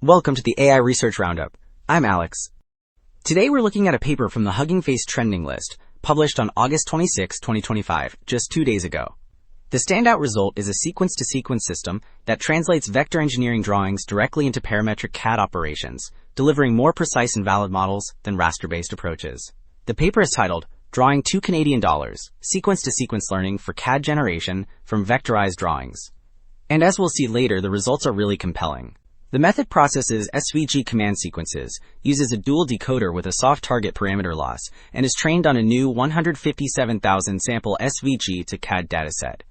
Welcome to the AI Research Roundup. I'm Alex. Today we're looking at a paper from the Hugging Face trending list, published on August 26, 2025, just 2 days ago. The standout result is a sequence-to-sequence system that translates vector engineering drawings directly into parametric CAD operations, delivering more precise and valid models than raster-based approaches. The paper is titled Drawing2CAD, Sequence-to-Sequence Learning for CAD Generation from Vectorized Drawings. And as we'll see later, the results are really compelling. The method processes SVG command sequences, uses a dual decoder with a soft target parameter loss, and is trained on a new 157,000 sample SVG to CAD dataset.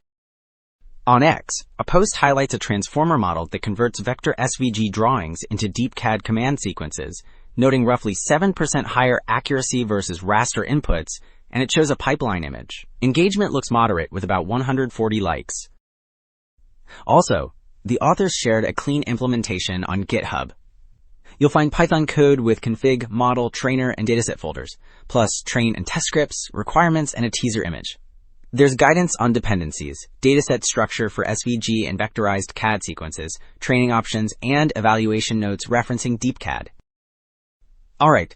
On X, a post highlights a transformer model that converts vector SVG drawings into deep CAD command sequences, noting roughly 7% higher accuracy versus raster inputs, and it shows a pipeline image. Engagement looks moderate with about 140 likes. Also, the authors shared a clean implementation on GitHub. You'll find Python code with config, model, trainer, and dataset folders, plus train and test scripts, requirements, and a teaser image. There's guidance on dependencies, dataset structure for SVG and vectorized CAD sequences, training options, and evaluation notes referencing deep CAD. Alright,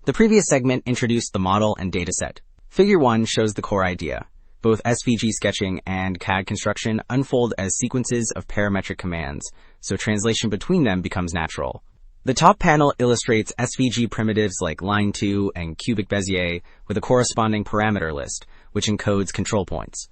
the previous segment introduced the model and dataset. Figure 1 shows the core idea. Both SVG sketching and CAD construction unfold as sequences of parametric commands, so translation between them becomes natural. The top panel illustrates SVG primitives like line2 and cubic Bezier with a corresponding parameter list, which encodes control points.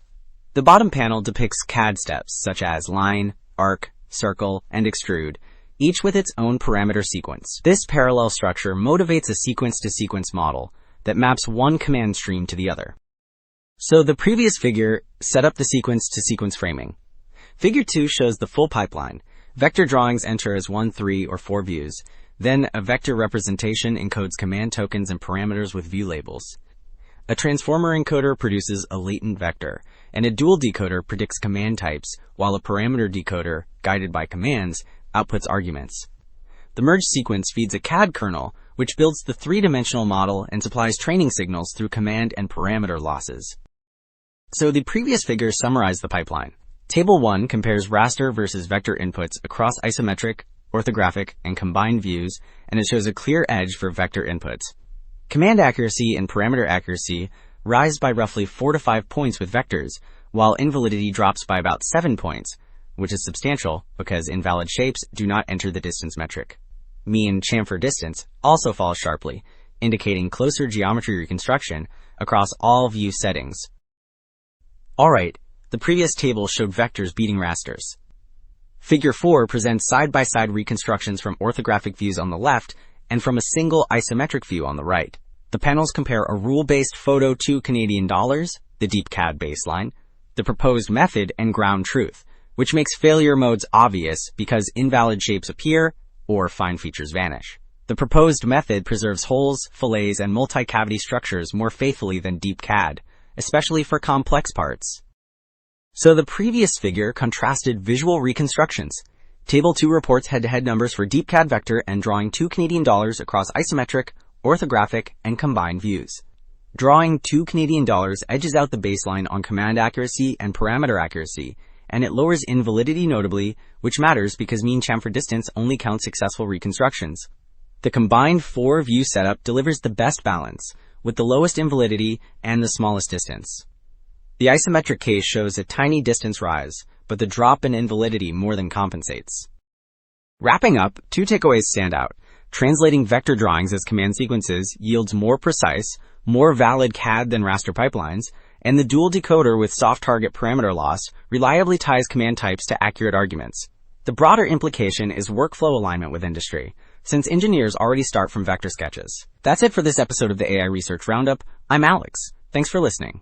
The bottom panel depicts CAD steps such as line, arc, circle, and extrude, each with its own parameter sequence. This parallel structure motivates a sequence-to-sequence model that maps one command stream to the other. So the previous figure set up the sequence-to-sequence framing. Figure 2 shows the full pipeline. Vector drawings enter as 1, 3, or 4 views. Then a vector representation encodes command tokens and parameters with view labels. A transformer encoder produces a latent vector, and a dual decoder predicts command types, while a parameter decoder, guided by commands, outputs arguments. The merged sequence feeds a CAD kernel, which builds the three-dimensional model and supplies training signals through command and parameter losses. So the previous figure summarized the pipeline. Table 1 compares raster versus vector inputs across isometric, orthographic, and combined views, and it shows a clear edge for vector inputs. Command accuracy and parameter accuracy rise by roughly 4 to 5 points with vectors, while invalidity drops by about 7 points, which is substantial because invalid shapes do not enter the distance metric. Mean chamfer distance also falls sharply, indicating closer geometry reconstruction across all view settings. Alright, the previous table showed vectors beating rasters. Figure 4 presents side-by-side reconstructions from orthographic views on the left and from a single isometric view on the right. The panels compare a rule-based photo to Canadian dollars, the deep CAD baseline, the proposed method, and ground truth, which makes failure modes obvious because invalid shapes appear or fine features vanish. The proposed method preserves holes, fillets, and multi-cavity structures more faithfully than deep CAD, especially for complex parts. So the previous figure contrasted visual reconstructions. Table 2 reports head-to-head numbers for deep CAD vector and Drawing2CAD across isometric, orthographic, and combined views. Drawing2CAD edges out the baseline on command accuracy and parameter accuracy, and it lowers invalidity notably, which matters because mean chamfer distance only counts successful reconstructions. The combined 4-view setup delivers the best balance, with the lowest invalidity and the smallest distance. The isometric case shows a tiny distance rise, but the drop in invalidity more than compensates. Wrapping up, 2 takeaways stand out. Translating vector drawings as command sequences yields more precise, more valid CAD than raster pipelines, and the dual decoder with soft target parameter loss reliably ties command types to accurate arguments. The broader implication is workflow alignment with industry, since engineers already start from vector sketches. That's it for this episode of the AI Research Roundup. I'm Alex. Thanks for listening.